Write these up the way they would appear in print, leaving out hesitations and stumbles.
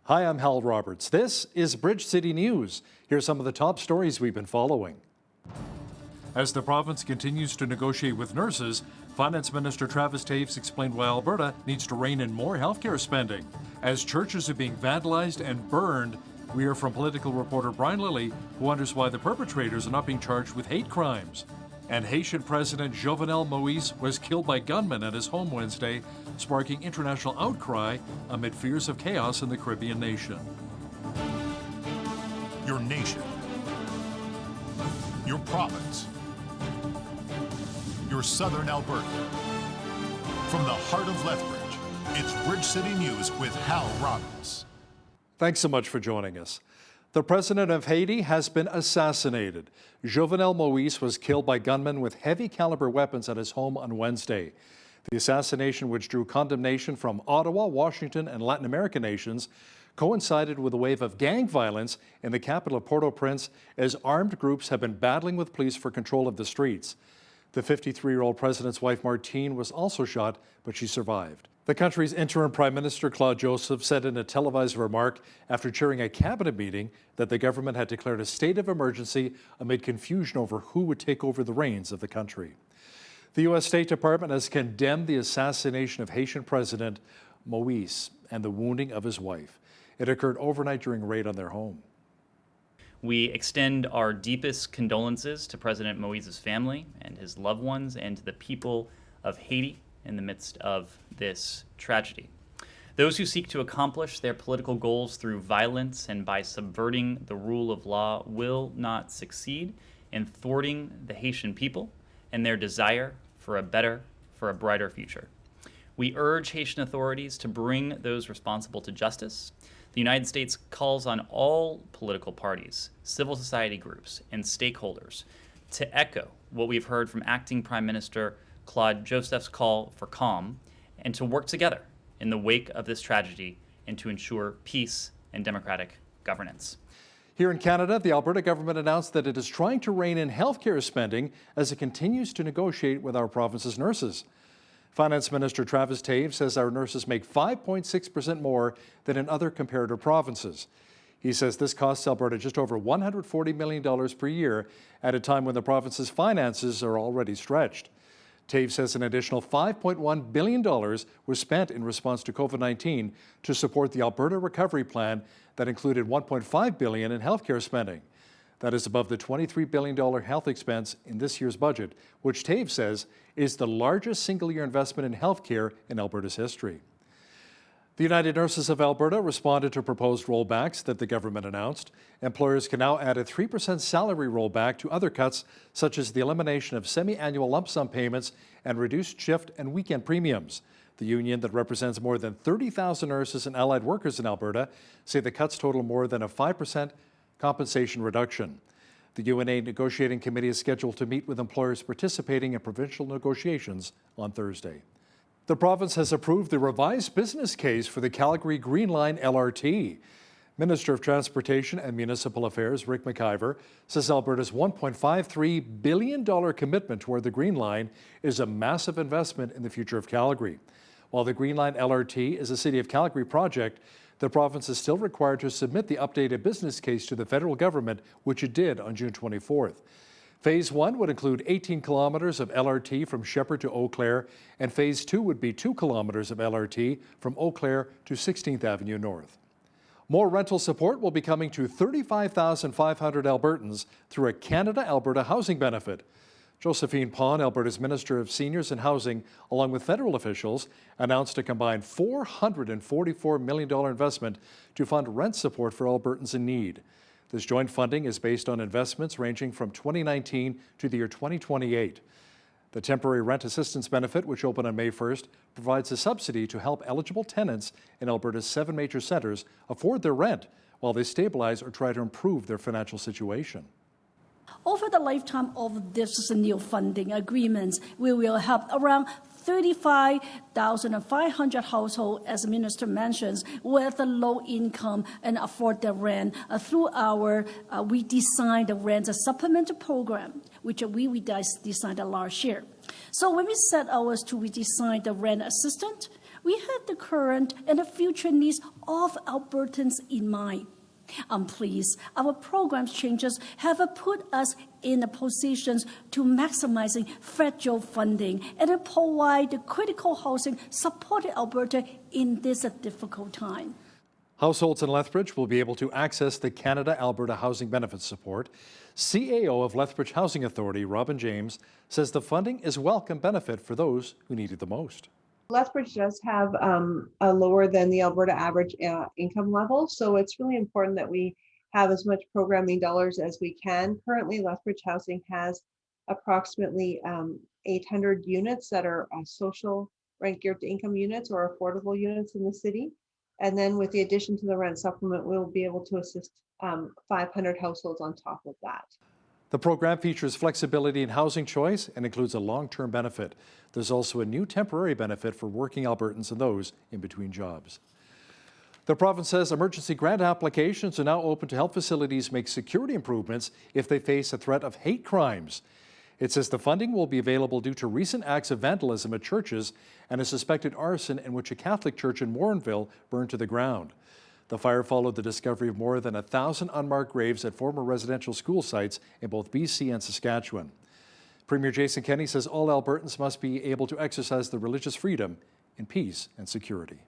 Hi, I'm Hal Roberts. This is Bridge City News. Here's some of the top stories we've been following. As the province continues to negotiate with nurses, Finance Minister Travis Taves explained why Alberta needs to rein in more healthcare spending. As churches are being vandalized and burned, we hear from political reporter Brian Lilly, who wonders why the perpetrators are not being charged with hate crimes. And Haitian President Jovenel Moïse was killed by gunmen at his home Wednesday, sparking international outcry amid fears of chaos in the Caribbean nation. Your nation, your province, your southern Alberta. From the heart of Lethbridge, it's Bridge City News with Hal Roberts. Thanks so much for joining us. The president of Haiti has been assassinated. Jovenel Moïse was killed by gunmen with heavy caliber weapons at his home on Wednesday. The assassination, which drew condemnation from Ottawa, Washington, and Latin American nations, coincided with a wave of gang violence in the capital of Port-au-Prince as armed groups have been battling with police for control of the streets. The 53-year-old president's wife, Martine, was also shot, but she survived. The country's interim Prime Minister, Claude Joseph, said in a televised remark after chairing a cabinet meeting that the government had declared a state of emergency amid confusion over who would take over the reins of the country. The U.S. State Department has condemned the assassination of Haitian President Moïse and the wounding of his wife. It occurred overnight during a raid on their home. We extend our deepest condolences to President Moïse's family and his loved ones and to the people of Haiti in the midst of this tragedy. Those who seek to accomplish their political goals through violence and by subverting the rule of law will not succeed in thwarting the Haitian people and their desire for a brighter future. We urge Haitian authorities to bring those responsible to justice. The United States calls on all political parties, civil society groups, and stakeholders to echo what we've heard from Acting Prime Minister Claude Joseph's call for calm and to work together in the wake of this tragedy and to ensure peace and democratic governance. Here in Canada, the Alberta government announced that it is trying to rein in healthcare spending as it continues to negotiate with our province's nurses. Finance Minister Travis Taves says our nurses make 5.6% more than in other comparator provinces. He says this costs Alberta just over $140 million per year at a time when the province's finances are already stretched. Taves says an additional $5.1 billion was spent in response to COVID-19 to support the Alberta Recovery Plan that included $1.5 billion in healthcare spending. That is above the $23 billion health expense in this year's budget, which Taves says is the largest single-year investment in healthcare in Alberta's history. The United Nurses of Alberta responded to proposed rollbacks that the government announced. Employers can now add a 3% salary rollback to other cuts, such as the elimination of semi-annual lump sum payments and reduced shift and weekend premiums. The union that represents more than 30,000 nurses and allied workers in Alberta say the cuts total more than a 5% compensation reduction. The UNA negotiating committee is scheduled to meet with employers participating in provincial negotiations on Thursday. The province has approved the revised business case for the Calgary Green Line LRT. Minister of Transportation and Municipal Affairs Rick McIver says Alberta's $1.53 billion commitment toward the Green Line is a massive investment in the future of Calgary. While the Green Line LRT is a City of Calgary project, the province is still required to submit the updated business case to the federal government, which it did on June 24th. Phase 1 would include 18 kilometers of LRT from Shepherd to Eau Claire, and Phase 2 would be 2 kilometers of LRT from Eau Claire to 16th Avenue North. More rental support will be coming to 35,500 Albertans through a Canada-Alberta housing benefit. Josephine Pon, Alberta's Minister of Seniors and Housing, along with federal officials, announced a combined $444 million investment to fund rent support for Albertans in need. This joint funding is based on investments ranging from 2019 to the year 2028. The temporary rent assistance benefit, which opened on May 1st, provides a subsidy to help eligible tenants in Alberta's 7 major centres afford their rent while they stabilize or try to improve their financial situation. Over the lifetime of this new funding agreements, we will help around 35,500 households, as the minister mentions, with a low income and afford their rent through our, we designed the rent supplemental program, which we designed last year. So when we set ours to, we designed the rent assistance, We have the current and the future needs of Albertans in mind. I'm pleased our program changes have put us in a positions to maximizing federal funding and provide the critical housing supported Alberta in this difficult time. Households in Lethbridge will be able to access the Canada-Alberta Housing Benefits Support. CAO of Lethbridge Housing Authority, Robin James, says the funding is a welcome benefit for those who need it the most. Lethbridge does have a lower than the Alberta average income level, so it's really important that we have as much programming dollars as we can. Currently, Lethbridge Housing has approximately 800 units that are social rent geared to income units or affordable units in the city. And then with the addition to the rent supplement, we'll be able to assist 500 households on top of that. The program features flexibility in housing choice and includes a long-term benefit. There's also a new temporary benefit for working Albertans and those in between jobs. The province says emergency grant applications are now open to help facilities make security improvements if they face a threat of hate crimes. It says the funding will be available due to recent acts of vandalism at churches and a suspected arson in which a Catholic church in Warrenville burned to the ground. The fire followed the discovery of more than 1,000 unmarked graves at former residential school sites in both BC and Saskatchewan. Premier Jason Kenney says all Albertans must be able to exercise their religious freedom in peace and security.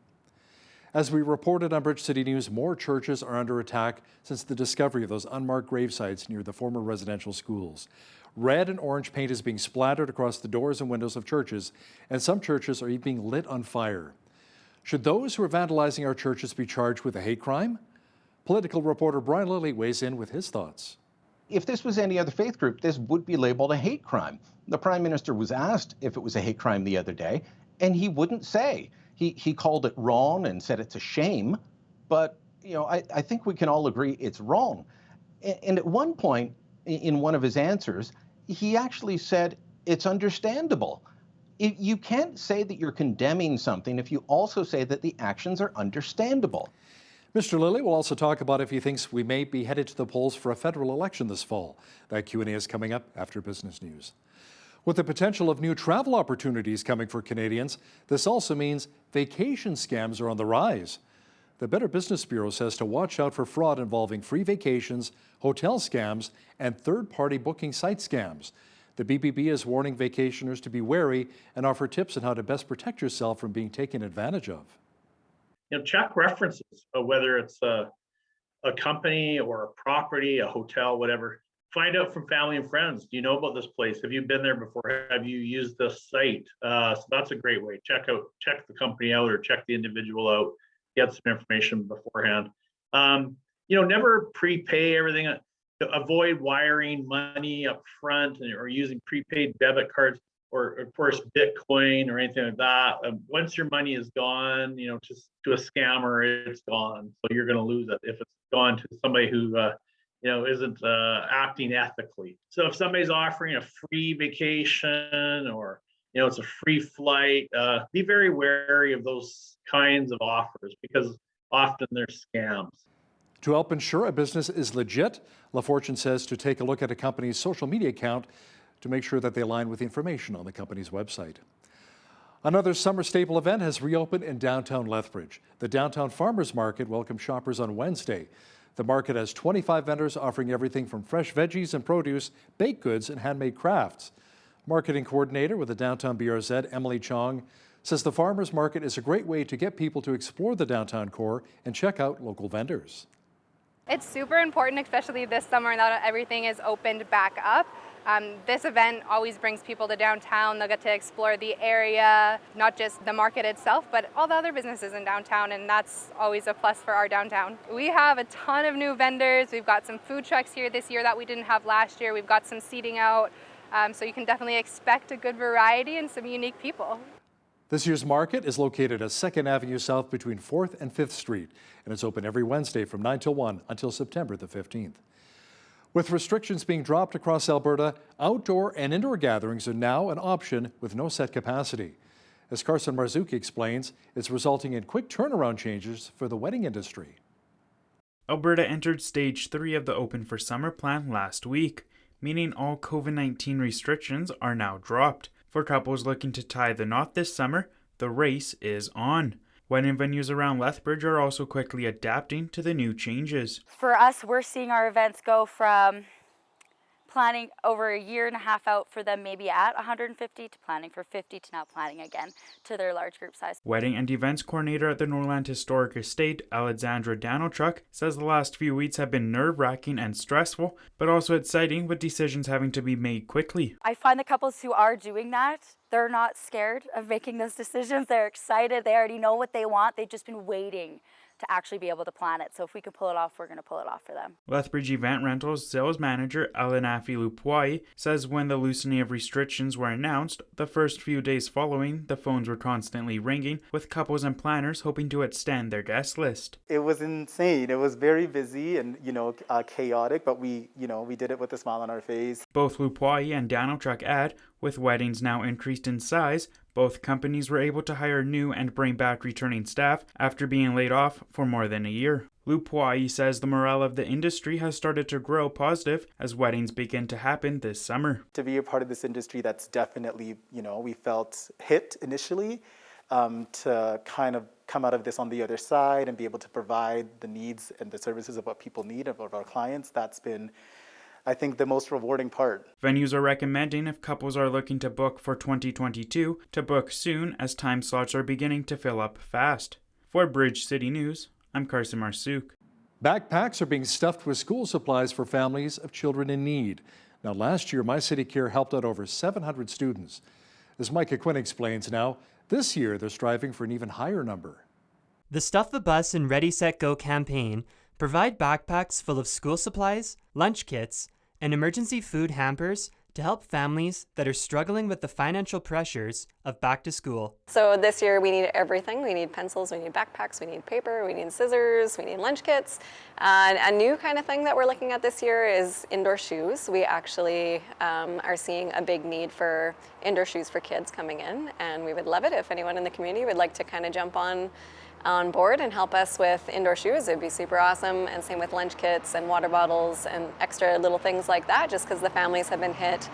As we reported on Bridge City News, more churches are under attack since the discovery of those unmarked grave sites near the former residential schools. Red and orange paint is being splattered across the doors and windows of churches, and some churches are even being lit on fire. Should those who are vandalizing our churches be charged with a hate crime? Political reporter Brian Lilly weighs in with his thoughts. If this was any other faith group, this would be labeled a hate crime. The Prime Minister was asked if it was a hate crime the other day, and he wouldn't say. He called it wrong and said it's a shame, but I think we can all agree it's wrong. And at one point in one of his answers, he actually said it's understandable. You can't say that you're condemning something if you also say that the actions are understandable. Mr. Lilly will also talk about if he thinks we may be headed to the polls for a federal election this fall. That Q&A is coming up after business news. With the potential of new travel opportunities coming for Canadians, this also means vacation scams are on the rise. The Better Business Bureau says to watch out for fraud involving free vacations, hotel scams, and third-party booking site scams. The BBB is warning vacationers to be wary and offer tips on how to best protect yourself from being taken advantage of. Check references, whether it's a company or a property, a hotel, whatever. Find out from family and friends. Do you know about this place? Have you been there before? Have you used this site? So that's a great way. Check the company out or check the individual out. Get some information beforehand. Never prepay everything. Avoid wiring money up front or using prepaid debit cards or, of course, Bitcoin or anything like that. Once your money is gone, just to a scammer, it's gone. So you're going to lose it if it's gone to somebody who, isn't acting ethically. So if somebody's offering a free vacation or, it's a free flight, be very wary of those kinds of offers because often they're scams. To help ensure a business is legit, LaFortune says to take a look at a company's social media account to make sure that they align with the information on the company's website. Another summer staple event has reopened in downtown Lethbridge. The Downtown Farmers Market welcomed shoppers on Wednesday. The market has 25 vendors offering everything from fresh veggies and produce, baked goods, and handmade crafts. Marketing coordinator with the Downtown BRZ, Emily Chong, says the farmers market is a great way to get people to explore the downtown core and check out local vendors. It's super important, especially this summer now that everything is opened back up. This event always brings people to downtown. They'll get to explore the area, not just the market itself, but all the other businesses in downtown, and that's always a plus for our downtown. We have a ton of new vendors. We've got some food trucks here this year that we didn't have last year. We've got some seating out, so you can definitely expect a good variety and some unique people. This year's market is located at 2nd Avenue South between 4th and 5th Street, and it's open every Wednesday from 9 till 1 until September the 15th. With restrictions being dropped across Alberta, outdoor and indoor gatherings are now an option with no set capacity. As Carson Marzuki explains, it's resulting in quick turnaround changes for the wedding industry. Alberta entered Stage 3 of the Open for Summer plan last week, meaning all COVID-19 restrictions are now dropped. For couples looking to tie the knot this summer, The race is on. Wedding venues around Lethbridge are also quickly adapting to the new changes. For us, we're seeing our events go from planning over a year and a half out for them maybe at 150 to planning for 50 to now planning again to their large group size. Wedding and events coordinator at the Norland Historic Estate, Alexandra Danilchuk, says the last few weeks have been nerve-wracking and stressful, but also exciting with decisions having to be made quickly. I find the couples who are doing that, they're not scared of making those decisions. They're excited. They already know what they want. They've just been waiting to actually be able to plan it. So if we can pull it off, we're going to pull it off for them. Lethbridge Event Rentals sales manager Ellen Affey-Lupoy says when the loosening of restrictions were announced, the first few days following, the phones were constantly ringing, with couples and planners hoping to extend their guest list. It was insane. It was very busy and, chaotic, but we did it with a smile on our face. Both Lupoy and Danilchuk add, with weddings now increased in size, both companies were able to hire new and bring back returning staff after being laid off for more than a year. Lupoy says the morale of the industry has started to grow positive as weddings begin to happen this summer. To be a part of this industry that's definitely, we felt hit initially, to kind of come out of this on the other side and be able to provide the needs and the services of what people need of our clients, that's been, I think, the most rewarding part. Venues are recommending if couples are looking to book for 2022 to book soon as time slots are beginning to fill up fast. For Bridge City News, I'm Carson Marsouk. Backpacks are being stuffed with school supplies for families of children in need. Now, last year, My City Care helped out over 700 students. As Micah Quinn explains now, this year they're striving for an even higher number. The Stuff the Bus and Ready, Set, Go campaign provide backpacks full of school supplies, lunch kits, and emergency food hampers to help families that are struggling with the financial pressures of back to school. So this year we need everything. We need pencils, we need backpacks, we need paper, we need scissors, we need lunch kits. And a new kind of thing that we're looking at this year is indoor shoes. We actually are seeing a big need for indoor shoes for kids coming in, and we would love it if anyone in the community would like to kind of jump on board and help us with indoor shoes. It'd be super awesome. And same with lunch kits and water bottles and extra little things like that, just because the families have been hit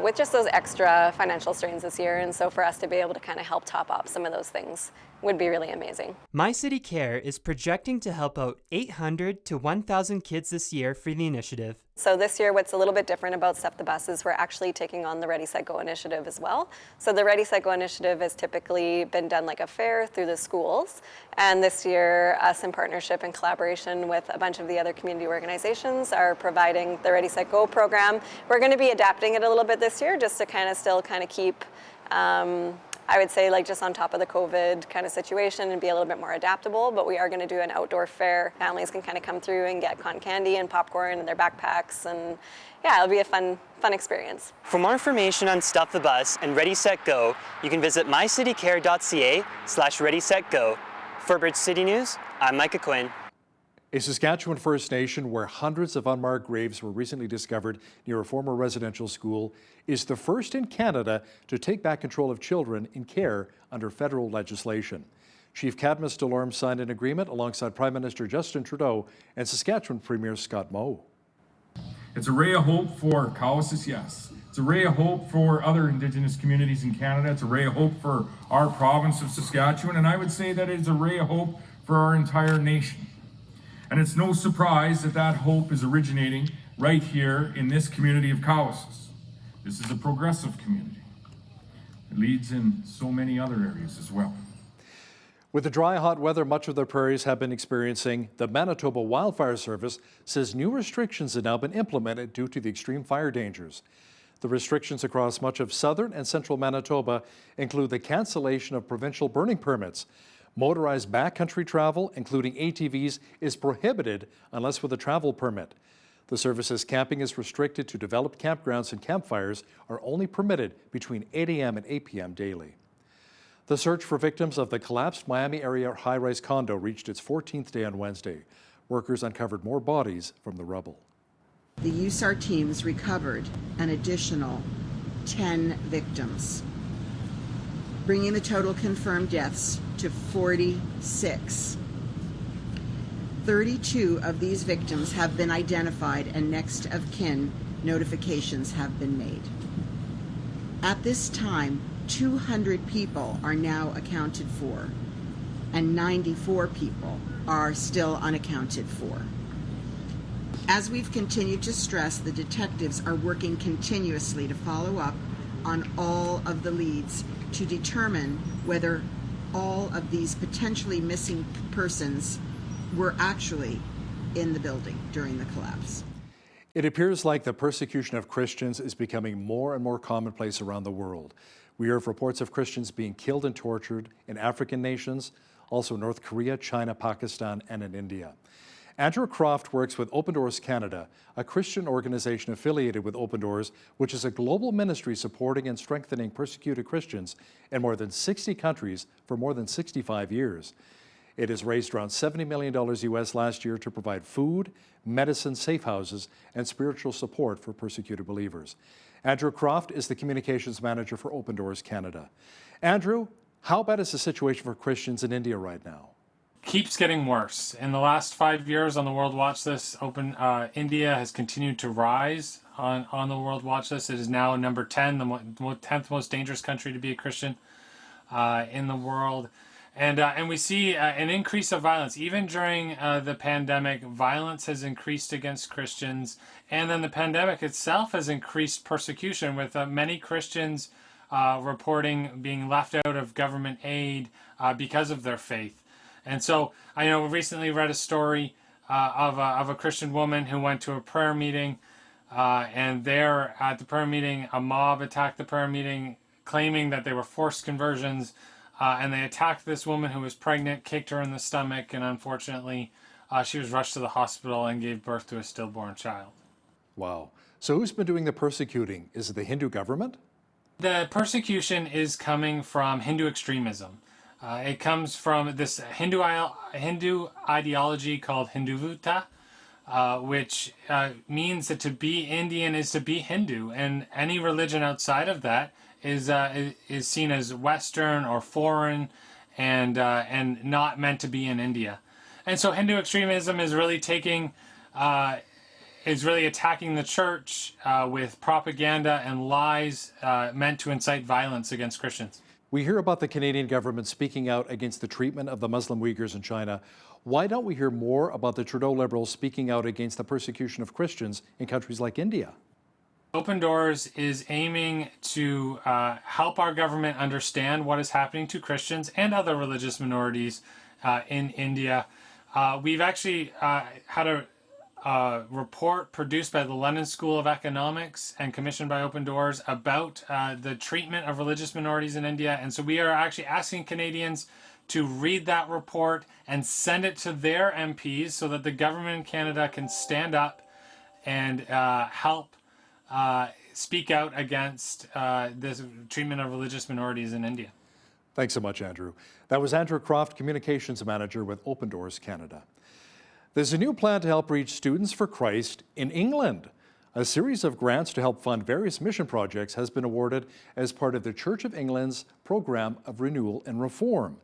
with just those extra financial strains this year. And so for us to be able to kind of help top up some of those things would be really amazing. My City Care is projecting to help out 800 to 1,000 kids this year for the initiative. So this year, what's a little bit different about Stuff the Bus is we're actually taking on the Ready, Set, Go initiative as well. So the Ready, Set, Go initiative has typically been done like a fair through the schools. And this year, us in partnership and collaboration with a bunch of the other community organizations are providing the Ready, Set, Go program. We're going to be adapting it a little bit this year just to kind of still kind of keep I would say like just on top of the COVID kind of situation and be a little bit more adaptable, but we are going to do an outdoor fair. Families can kind of come through and get cotton candy and popcorn in their backpacks, and yeah, it'll be a fun experience. For more information on Stuff the Bus and Ready, Set, Go, you can visit mycitycare.ca/readysetgo. For Bridge City News, I'm Micah Quinn. A Saskatchewan First Nation where hundreds of unmarked graves were recently discovered near a former residential school is the first in Canada to take back control of children in care under federal legislation. Chief Cadmus Delorme signed an agreement alongside Prime Minister Justin Trudeau and Saskatchewan Premier Scott Moe. It's a ray of hope for Cowessess, yes. It's a ray of hope for other Indigenous communities in Canada. It's a ray of hope for our province of Saskatchewan, and I would say that it's a ray of hope for our entire nation. And it's no surprise that that hope is originating right here in this community of Cowessess. This is a progressive community. It leads in so many other areas as well. With the dry, hot weather much of the prairies have been experiencing, the Manitoba Wildfire Service says new restrictions have now been implemented due to the extreme fire dangers. The restrictions across much of southern and central Manitoba include the cancellation of provincial burning permits. Motorized backcountry travel, including ATVs, is prohibited unless with a travel permit. The service says camping is restricted to developed campgrounds, and campfires are only permitted between 8 a.m. and 8 p.m. daily. The search for victims of the collapsed Miami area high-rise condo reached its 14th day on Wednesday. Workers uncovered more bodies from the rubble. The USAR teams recovered an additional 10 victims, bringing the total confirmed deaths to 46. 32 of these victims have been identified and next of kin notifications have been made. At this time, 200 people are now accounted for, and 94 people are still unaccounted for. As we've continued to stress, the detectives are working continuously to follow up on all of the leads to determine whether all of these potentially missing persons were actually in the building during the collapse. It appears like the persecution of Christians is becoming more and more commonplace around the world. We hear of reports of Christians being killed and tortured in African nations, also North Korea, China, Pakistan, and in India. Andrew Croft works with Open Doors Canada, a Christian organization affiliated with Open Doors, which is a global ministry supporting and strengthening persecuted Christians in more than 60 countries for more than 65 years. It has raised around $70 million US last year to provide food, medicine, safe houses, and spiritual support for persecuted believers. Andrew Croft is the communications manager for Open Doors Canada. Andrew, how bad is the situation for Christians in India right now? Keeps getting worse. In the last 5 years on the World Watch List, India has continued to rise on the World Watch List. It is now number 10, the 10th most dangerous country to be a Christian in the world. And we see an increase of violence. Even during the pandemic, violence has increased against Christians. And then the pandemic itself has increased persecution, with many Christians reporting being left out of government aid because of their faith. And so I know we recently read a story of a Christian woman who went to a prayer meeting, and there at the prayer meeting, a mob attacked the prayer meeting, claiming that they were forced conversions, and they attacked this woman who was pregnant, kicked her in the stomach, and unfortunately she was rushed to the hospital and gave birth to a stillborn child. Wow. So who's been doing the persecuting? Is it the Hindu government? The persecution is coming from Hindu extremism. It comes from this Hindu ideology called Hinduvuta, which means that to be Indian is to be Hindu, and any religion outside of that is seen as Western or foreign, and not meant to be in India. And so Hindu extremism is really attacking the church with propaganda and lies meant to incite violence against Christians. We hear about the Canadian government speaking out against the treatment of the Muslim Uyghurs in China. Why don't we hear more about the Trudeau Liberals speaking out against the persecution of Christians in countries like India? Open Doors is aiming to help our government understand what is happening to Christians and other religious minorities in India. We've actually had a report produced by the London School of Economics and commissioned by Open Doors about the treatment of religious minorities in India. And so we are actually asking Canadians to read that report and send it to their MPs so that the government in Canada can stand up and help speak out against this treatment of religious minorities in India. Thanks so much, Andrew. That was Andrew Croft, Communications Manager with Open Doors Canada. There's a new plan to help reach students for Christ in England. A series of grants to help fund various mission projects has been awarded as part of the Church of England's program of renewal and reform.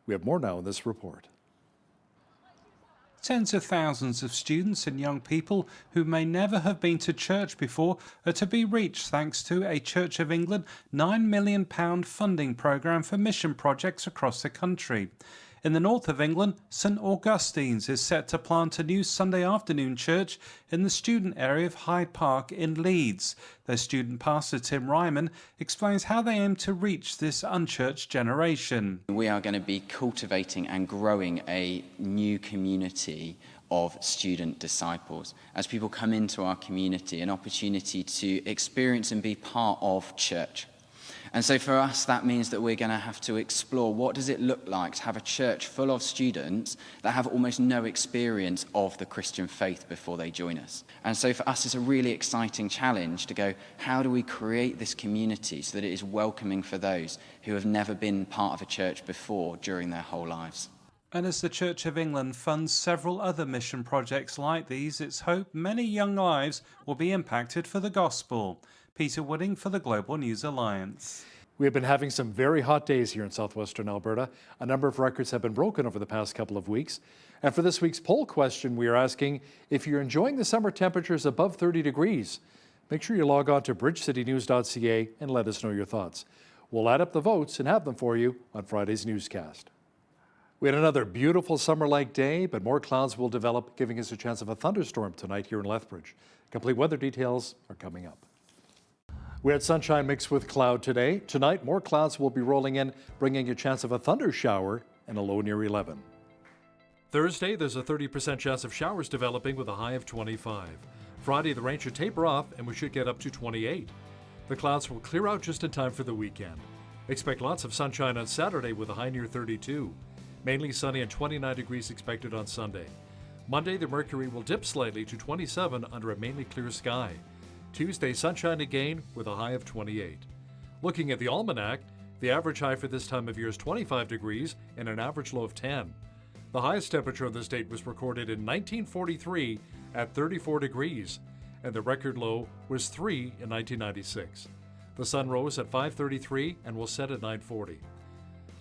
We have more now in this report. Tens of thousands of students and young people who may never have been to church before are to be reached thanks to a Church of England £9 million funding programme for mission projects across the country. In the north of England, St Augustine's is set to plant a new Sunday afternoon church in the student area of Hyde Park in Leeds. Their student pastor Tim Ryman explains how they aim to reach this unchurched generation. We are going to be cultivating and growing a new community of student disciples. As people come into our community, an opportunity to experience and be part of church. And so for us, that means that we're going to have to explore what does it look like to have a church full of students that have almost no experience of the Christian faith before they join us. And so for us, it's a really exciting challenge to go, how do we create this community so that it is welcoming for those who have never been part of a church before during their whole lives? And as the Church of England funds several other mission projects like these, it's hoped many young lives will be impacted for the gospel. Peter Wooding for the Global News Alliance. We have been having some very hot days here in southwestern Alberta. A number of records have been broken over the past couple of weeks. And for this week's poll question, we are asking if you're enjoying the summer temperatures above 30 degrees. Make sure you log on to bridgecitynews.ca and let us know your thoughts. We'll add up the votes and have them for you on Friday's newscast. We had another beautiful summer-like day, but more clouds will develop, giving us a chance of a thunderstorm tonight here in Lethbridge. Complete weather details are coming up. We had sunshine mixed with cloud today. Tonight, more clouds will be rolling in, bringing a chance of a thunder shower and a low near 11. Thursday, there's a 30% chance of showers developing with a high of 25. Friday, the rain should taper off and we should get up to 28. The clouds will clear out just in time for the weekend. Expect lots of sunshine on Saturday with a high near 32. Mainly sunny and 29 degrees expected on Sunday. Monday, the mercury will dip slightly to 27 under a mainly clear sky. Tuesday, sunshine again with a high of 28. Looking at the almanac, the average high for this time of year is 25 degrees and an average low of 10. The highest temperature on this date was recorded in 1943 at 34 degrees, and the record low was 3 in 1996. The sun rose at 5:33 and will set at 9:40.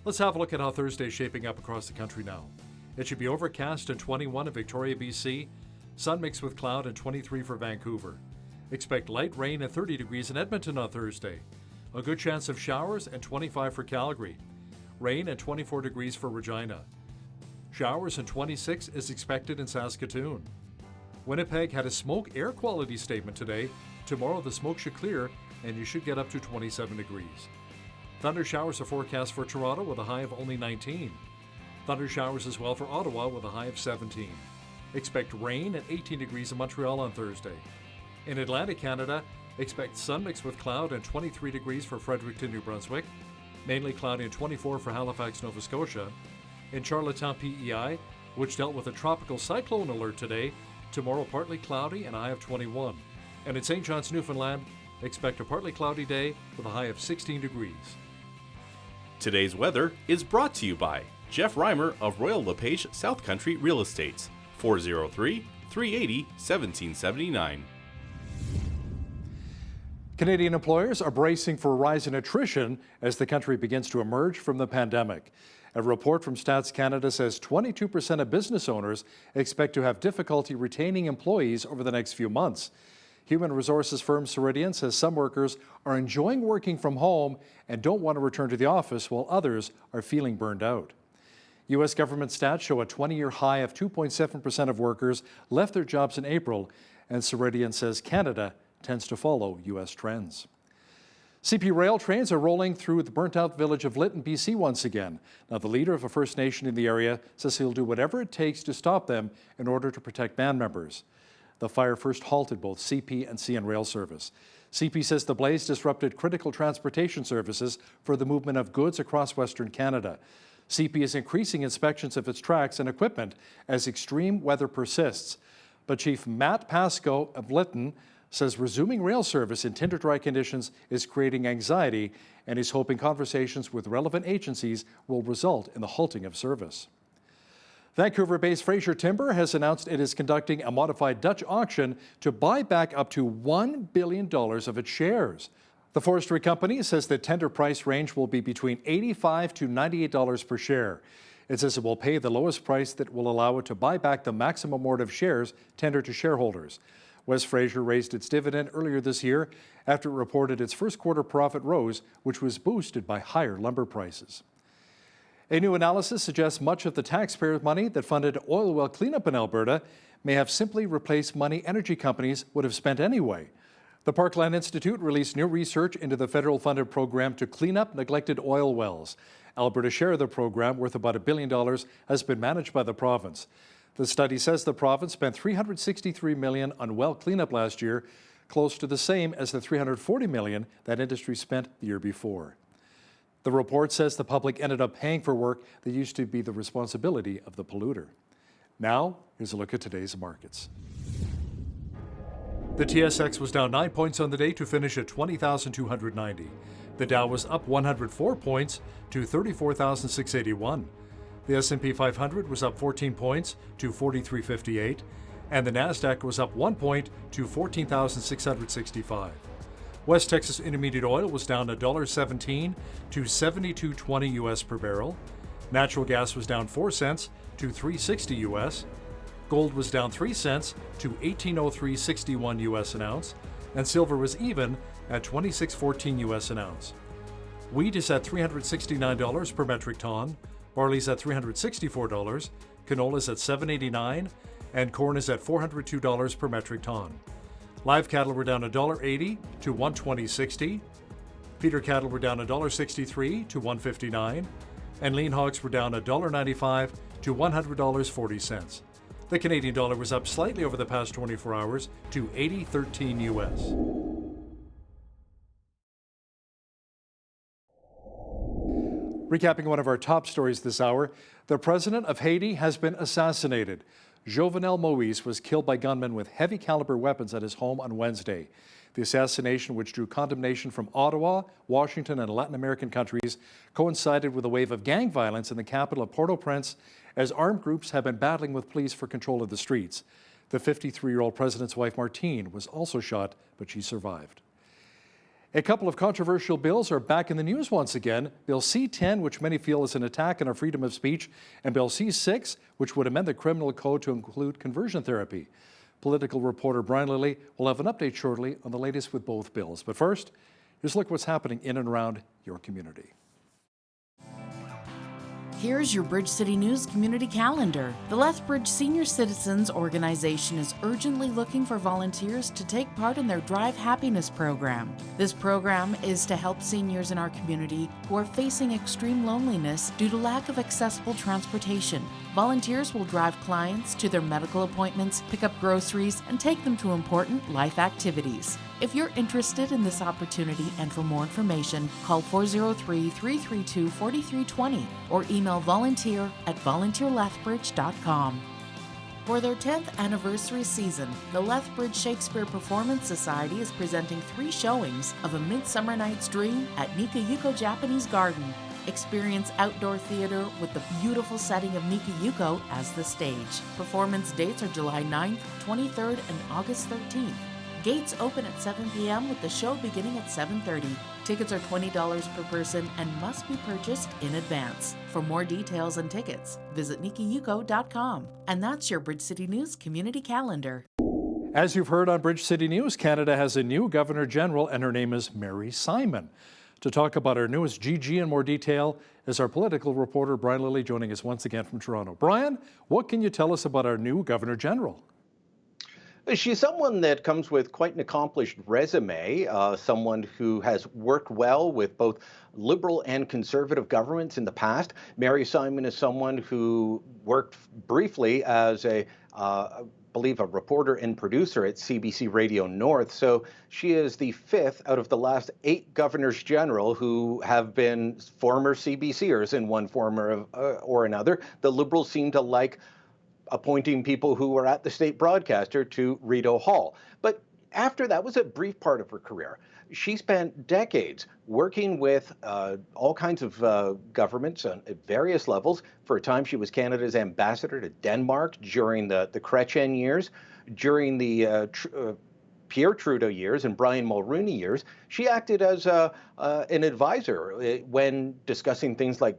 Let's have a look at how Thursday is shaping up across the country now. It should be overcast and 21 in Victoria, BC, sun mixed with cloud and 23 for Vancouver. Expect light rain and 30 degrees in Edmonton on Thursday. A good chance of showers and 25 for Calgary. Rain and 24 degrees for Regina. Showers and 26 is expected in Saskatoon. Winnipeg had a smoke air quality statement today. Tomorrow the smoke should clear and you should get up to 27 degrees. Thunder showers are forecast for Toronto with a high of only 19. Thunder showers as well for Ottawa with a high of 17. Expect rain and 18 degrees in Montreal on Thursday. In Atlantic Canada, expect sun mixed with cloud and 23 degrees for Fredericton, New Brunswick. Mainly cloudy and 24 for Halifax, Nova Scotia. In Charlottetown, PEI, which dealt with a tropical cyclone alert today, tomorrow partly cloudy and a high of 21. And in St. John's, Newfoundland, expect a partly cloudy day with a high of 16 degrees. Today's weather is brought to you by Jeff Reimer of Royal LePage South Country Real Estates, 403-380-1779. Canadian employers are bracing for a rise in attrition as the country begins to emerge from the pandemic. A report from Stats Canada says 22% of business owners expect to have difficulty retaining employees over the next few months. Human resources firm Ceridian says some workers are enjoying working from home and don't want to return to the office, while others are feeling burned out. U.S. government stats show a 20-year high of 2.7% of workers left their jobs in April, and Ceridian says Canada tends to follow U.S. trends. CP rail trains are rolling through the burnt-out village of Lytton, BC once again. Now, the leader of a First Nation in the area says he'll do whatever it takes to stop them in order to protect band members. The fire first halted both CP and CN rail service. CP says the blaze disrupted critical transportation services for the movement of goods across Western Canada. CP is increasing inspections of its tracks and equipment as extreme weather persists. But Chief Matt Pascoe of Lytton says resuming rail service in tinder-dry conditions is creating anxiety, and he's hoping conversations with relevant agencies will result in the halting of service. Vancouver-based Fraser Timber has announced it is conducting a modified Dutch auction to buy back up to $1 billion of its shares. The forestry company says the tender price range will be between $85 to $98 per share. It says it will pay the lowest price that will allow it to buy back the maximum amount of shares tendered to shareholders. West Fraser raised its dividend earlier this year after it reported its first quarter profit rose, which was boosted by higher lumber prices. A new analysis suggests much of the taxpayer money that funded oil well cleanup in Alberta may have simply replaced money energy companies would have spent anyway. The Parkland Institute released new research into the federal funded program to clean up neglected oil wells. Alberta's share of the program, worth about $1 billion, has been managed by the province. The study says the province spent $363 million on well cleanup last year, close to the same as the $340 million that industry spent the year before. The report says the public ended up paying for work that used to be the responsibility of the polluter. Now, here's a look at today's markets. The TSX was down 9 points on the day to finish at 20,290. The Dow was up 104 points to 34,681. The S&P 500 was up 14 points to 4358, and the Nasdaq was up 1 point to 14,665. West Texas Intermediate Oil was down $1.17 to $72.20 US per barrel. Natural gas was down 4 cents to $3.60 US. Gold was down 3 cents to $18.0361 US an ounce, and silver was even at $26.14 US an ounce. Wheat is at $369 per metric ton, barley's at $364, canola's at $7.89, and corn is at $402 per metric ton. Live cattle were down $1.80 to $120.60. Feeder cattle were down $1.63 to $159, and lean hogs were down $1.95 to $100.40. The Canadian dollar was up slightly over the past 24 hours to 80.13 US. Recapping one of our top stories this hour, the president of Haiti has been assassinated. Jovenel Moise was killed by gunmen with heavy caliber weapons at his home on Wednesday. The assassination, which drew condemnation from Ottawa, Washington, and Latin American countries, coincided with a wave of gang violence in the capital of Port-au-Prince as armed groups have been battling with police for control of the streets. The 53-year-old president's wife, Martine, was also shot, but she survived. A couple of controversial bills are back in the news once again. Bill C-10, which many feel is an attack on our freedom of speech, and Bill C-6, which would amend the criminal code to include conversion therapy. Political reporter Brian Lilly will have an update shortly on the latest with both bills. But first, here's a look at what's happening in and around your community. Here's your Bridge City News community calendar. The Lethbridge Senior Citizens Organization is urgently looking for volunteers to take part in their Drive Happiness program. This program is to help seniors in our community who are facing extreme loneliness due to lack of accessible transportation. Volunteers will drive clients to their medical appointments, pick up groceries, and take them to important life activities. If you're interested in this opportunity and for more information, call 403-332-4320 or email volunteer@volunteerlethbridge.com. For their 10th anniversary season, the Lethbridge Shakespeare Performance Society is presenting 3 showings of A Midsummer Night's Dream at Nikayuko Japanese Garden. Experience outdoor theater with the beautiful setting of Nikayuko as the stage. Performance dates are July 9th, 23rd, and August 13th. Gates open at 7 p.m. with the show beginning at 7:30. Tickets are $20 per person and must be purchased in advance. For more details and tickets, visit nikayuko.com. And that's your Bridge City News community calendar. As you've heard on Bridge City News, Canada has a new Governor General, and her name is Mary Simon. To talk about our newest GG in more detail is our political reporter Brian Lilly, joining us once again from Toronto. Brian, what can you tell us about our new Governor General? She's someone that comes with quite an accomplished resume, someone who has worked well with both Liberal and Conservative governments in the past. Mary Simon is someone who worked briefly as a believe a reporter and producer at CBC Radio North. So she is the 5th out of the last 8 governors general who have been former CBCers in one form or another. The Liberals seem to like appointing people who were at the state broadcaster to Rideau Hall. But after that was a brief part of her career. She spent decades working with all kinds of governments at various levels. For a time, she was Canada's ambassador to Denmark during the Chrétien years. During the Pierre Trudeau years and Brian Mulroney years, she acted as an advisor when discussing things like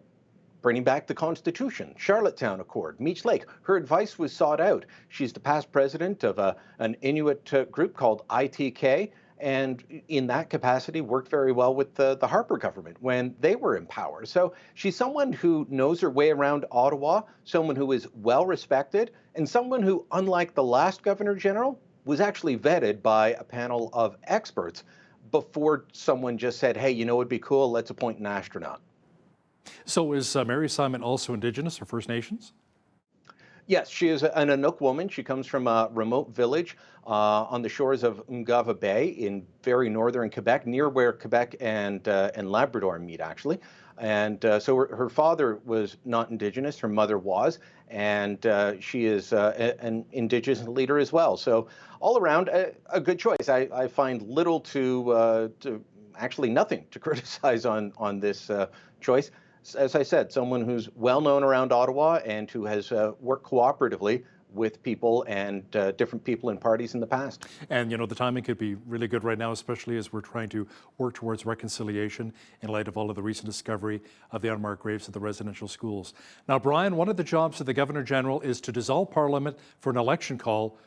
bringing back the Constitution, Charlottetown Accord, Meech Lake. Her advice was sought out. She's the past president of an Inuit group called ITK, and in that capacity worked very well with the Harper government when they were in power. So she's someone who knows her way around Ottawa, someone who is well respected, and someone who, unlike the last Governor General, was actually vetted by a panel of experts before someone just said, hey, you know, it'd be cool, let's appoint an astronaut. So is Mary Simon also Indigenous or First Nations? Yes, she is an Inuk woman. She comes from a remote village on the shores of Ungava Bay in very northern Quebec, near where Quebec and Labrador meet, actually. And so her father was not Indigenous, her mother was, and she is an Indigenous leader as well. So all around, a good choice. I find little to actually nothing to criticize on this choice. As I said, someone who's well known around Ottawa and who has worked cooperatively with people and different people and parties in the past. And, you know, the timing could be really good right now, especially as we're trying to work towards reconciliation in light of all of the recent discovery of the unmarked graves at the residential schools. Now, Brian, one of the jobs of the Governor General is to dissolve Parliament for an election call.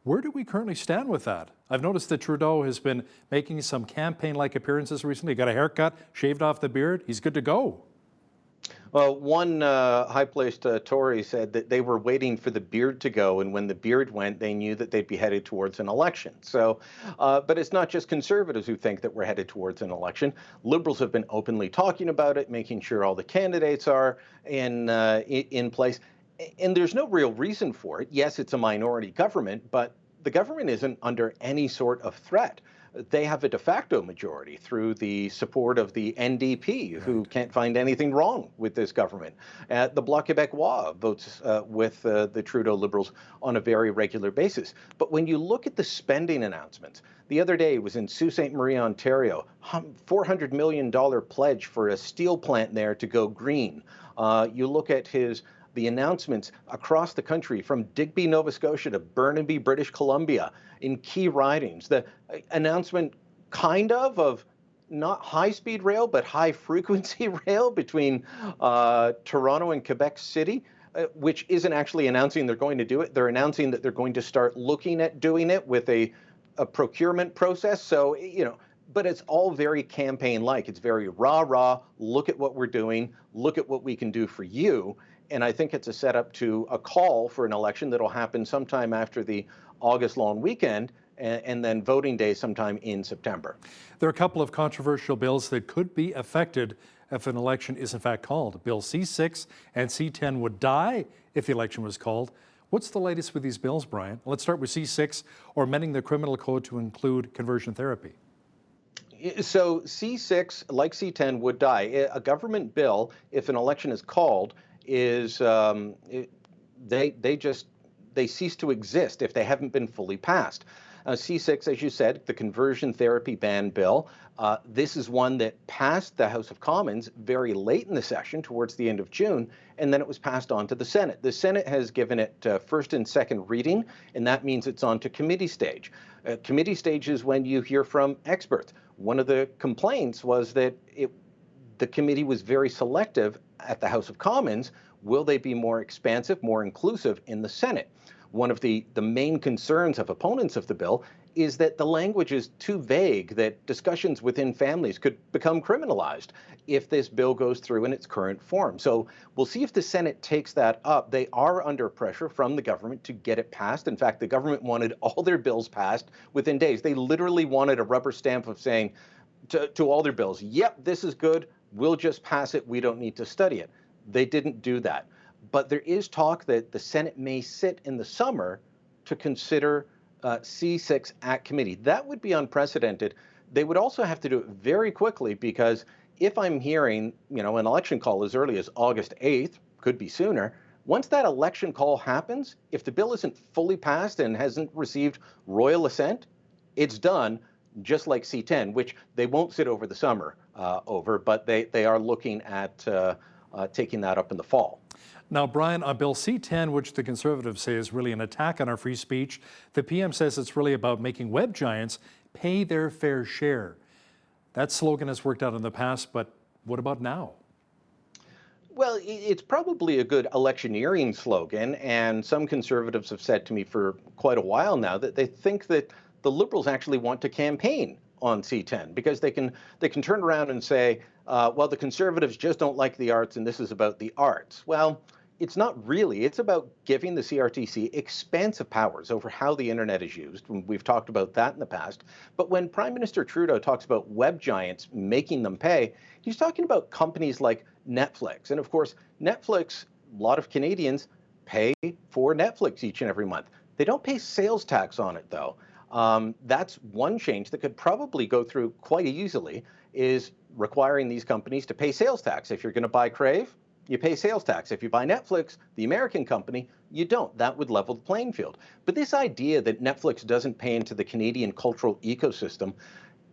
Where do we currently stand with that? I've noticed that Trudeau has been making some campaign-like appearances recently. He got a haircut, shaved off the beard. He's good to go. Well, one high-placed Tory said that they were waiting for the beard to go, and when the beard went, they knew that they'd be headed towards an election. So, but it's not just Conservatives who think that we're headed towards an election. Liberals have been openly talking about it, making sure all the candidates are in place. And there's no real reason for it. Yes, it's a minority government, but the government isn't under any sort of threat. They have a de facto majority through the support of the NDP, who can't find anything wrong with this government. The Bloc Québécois votes with the Trudeau Liberals on a very regular basis. But when you look at the spending announcements, the other day it was in Sault Ste. Marie, Ontario, $400 million pledge for a steel plant there to go green. You look at the announcements across the country, from Digby, Nova Scotia to Burnaby, British Columbia, in key ridings. The announcement of not high-speed rail, but high-frequency rail between Toronto and Quebec City, which isn't actually announcing they're going to do it. They're announcing that they're going to start looking at doing it with a procurement process. So, but it's all very campaign-like. It's very rah-rah, look at what we're doing, look at what we can do for you. And I think it's a setup to a call for an election that'll happen sometime after the August long weekend, and then voting day sometime in September. There are a couple of controversial bills that could be affected if an election is in fact called. Bill C6 and C10 would die if the election was called. What's the latest with these bills, Brian? Let's start with C6, or amending the criminal code to include conversion therapy. So C6, like C10, would die. A government bill, if an election is called, they cease to exist if they haven't been fully passed. C6, as you said, the conversion therapy ban bill, this is one that passed the House of Commons very late in the session, towards the end of June, and then it was passed on to the Senate. The Senate has given it first and second reading, and that means it's on to committee stage. Committee stage is when you hear from experts. One of the complaints was that the committee was very selective at the House of Commons. Will they be more expansive, more inclusive in the Senate? One of the main concerns of opponents of the bill is that the language is too vague, that discussions within families could become criminalized if this bill goes through in its current form. So we'll see if the Senate takes that up. They are under pressure from the government to get it passed. In fact, the government wanted all their bills passed within days. They literally wanted a rubber stamp of saying to all their bills, yep, this is good, we'll just pass it, we don't need to study it. They didn't do that. But there is talk that the Senate may sit in the summer to consider C6 at committee. That would be unprecedented. They would also have to do it very quickly, because if I'm hearing, an election call as early as August 8th, could be sooner, once that election call happens, if the bill isn't fully passed and hasn't received royal assent, it's done, just like C10, which they won't sit over the summer over, but they are looking at taking that up in the fall. Now, Brian, on Bill C10, which the Conservatives say is really an attack on our free speech, the PM says it's really about making web giants pay their fair share. That slogan has worked out in the past, but what about now? Well, it's probably a good electioneering slogan, and some Conservatives have said to me for quite a while now that they think that the Liberals actually want to campaign on C10, because they can turn around and say, well, the Conservatives just don't like the arts, and this is about the arts. Well, it's not really. It's about giving the CRTC expansive powers over how the internet is used. We've talked about that in the past. But when Prime Minister Trudeau talks about web giants making them pay, he's talking about companies like Netflix. And of course, Netflix, a lot of Canadians pay for Netflix each and every month. They don't pay sales tax on it, though. That's one change that could probably go through quite easily, is requiring these companies to pay sales tax. If you're going to buy Crave, you pay sales tax. If you buy Netflix, the American company, you don't. That would level the playing field. But this idea that Netflix doesn't pay into the Canadian cultural ecosystem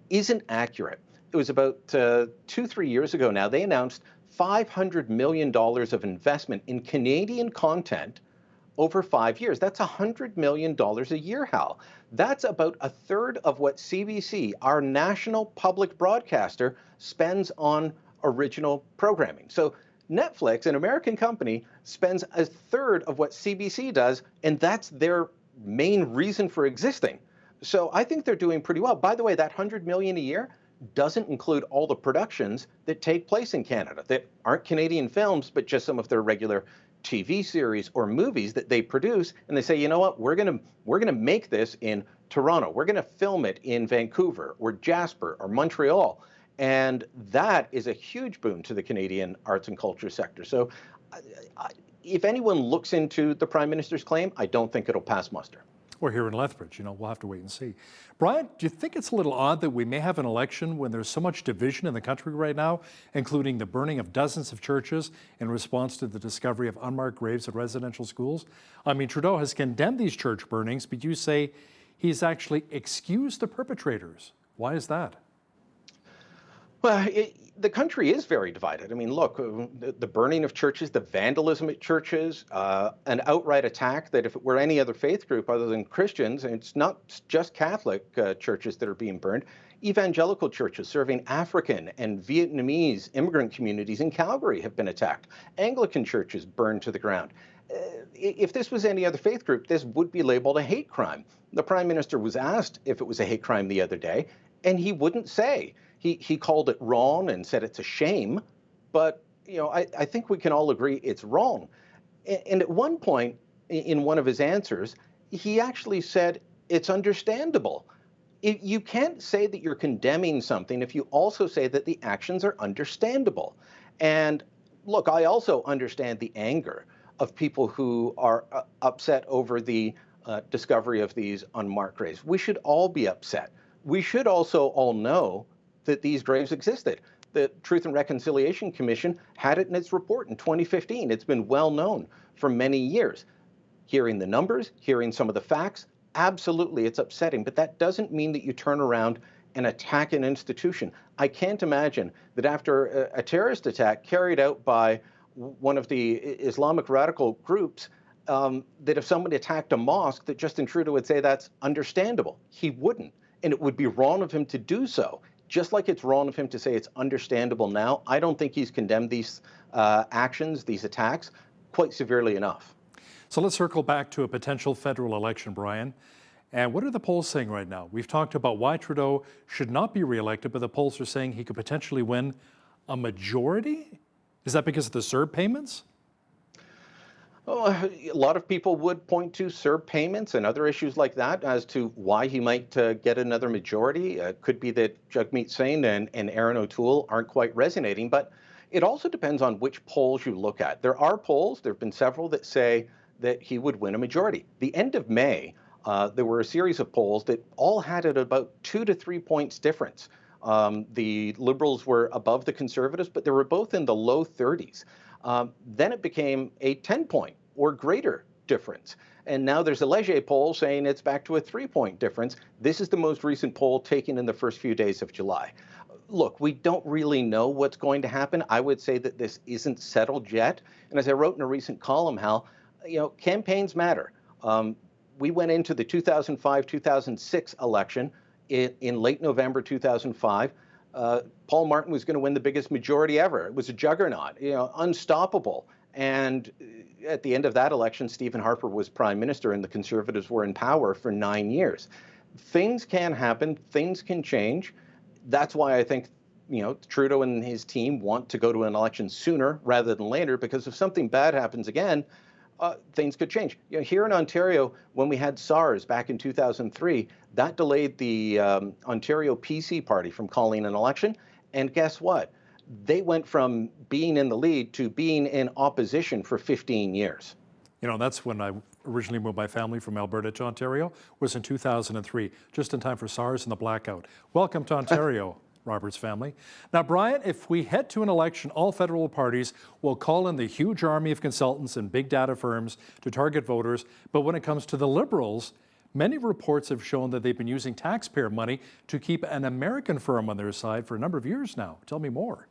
isn't accurate. It was about 2-3 years ago now, they announced $500 million of investment in Canadian content over 5 years. That's $100 million a year, Hal. That's about a third of what CBC, our national public broadcaster, spends on original programming. So Netflix, an American company, spends a third of what CBC does, and that's their main reason for existing. So I think they're doing pretty well. By the way, that $100 million a year doesn't include all the productions that take place in Canada that aren't Canadian films, but just some of their regular TV series or movies that they produce. And they say, you know what, we're gonna make this in Toronto. We're gonna film it in Vancouver or Jasper or Montreal. And that is a huge boon to the Canadian arts and culture sector. So if anyone looks into the Prime Minister's claim, I don't think it'll pass muster. Or here in Lethbridge, we'll have to wait and see. Brian, do you think it's a little odd that we may have an election when there's so much division in the country right now, including the burning of dozens of churches in response to the discovery of unmarked graves at residential schools? I mean, Trudeau has condemned these church burnings, but you say he's actually excused the perpetrators. Why is that? Well, the country is very divided. I mean, look, the burning of churches, the vandalism at churches, an outright attack that if it were any other faith group other than Christians, and it's not just Catholic churches that are being burned, evangelical churches serving African and Vietnamese immigrant communities in Calgary have been attacked. Anglican churches burned to the ground. If this was any other faith group, this would be labeled a hate crime. The Prime Minister was asked if it was a hate crime the other day, and he wouldn't say. He called it wrong and said it's a shame, but I think we can all agree it's wrong. And at one point in one of his answers, he actually said it's understandable. You can't say that you're condemning something if you also say that the actions are understandable. And look, I also understand the anger of people who are upset over the discovery of these unmarked graves. We should all be upset. We should also all know that these graves existed. The Truth and Reconciliation Commission had it in its report in 2015. It's been well known for many years. Hearing the numbers, hearing some of the facts, absolutely it's upsetting, but that doesn't mean that you turn around and attack an institution. I can't imagine that after a terrorist attack carried out by one of the Islamic radical groups, that if somebody attacked a mosque, that Justin Trudeau would say that's understandable. He wouldn't, and it would be wrong of him to do so. Just like it's wrong of him to say it's understandable now, I don't think he's condemned these actions, these attacks, quite severely enough. So let's circle back to a potential federal election, Brian. And what are the polls saying right now? We've talked about why Trudeau should not be reelected, but the polls are saying he could potentially win a majority? Is that because of the CERB payments? Oh, a lot of people would point to CERB payments and other issues like that as to why he might get another majority. It could be that Jagmeet Singh and Aaron O'Toole aren't quite resonating, but it also depends on which polls you look at. There are polls, there have been several that say that he would win a majority. The end of May, there were a series of polls that all had it about 2 to 3 points difference. The Liberals were above the Conservatives, but they were both in the low 30s. Then it became a 10-point or greater difference. And now there's a Leger poll saying it's back to a 3-point difference. This is the most recent poll taken in the first few days of July. Look, we don't really know what's going to happen. I would say that this isn't settled yet. And as I wrote in a recent column, Hal, campaigns matter. We went into the 2005-2006 election in late November 2005. Paul Martin was going to win the biggest majority ever. It was a juggernaut, unstoppable. And at the end of that election, Stephen Harper was prime minister and the Conservatives were in power for 9 years. Things can happen. Things can change. That's why I think, Trudeau and his team want to go to an election sooner rather than later, because if something bad happens again, things could change. Here in Ontario, when we had SARS back in 2003, that delayed the Ontario PC party from calling an election. And guess what? They went from being in the lead to being in opposition for 15 years. That's when I originally moved my family from Alberta to Ontario, was in 2003, just in time for SARS and the blackout. Welcome to Ontario, Robert's family. Now, Brian, if we head to an election, all federal parties will call in the huge army of consultants and big data firms to target voters. But when it comes to the Liberals, many reports have shown that they've been using taxpayer money to keep an American firm on their side for a number of years now. Tell me more.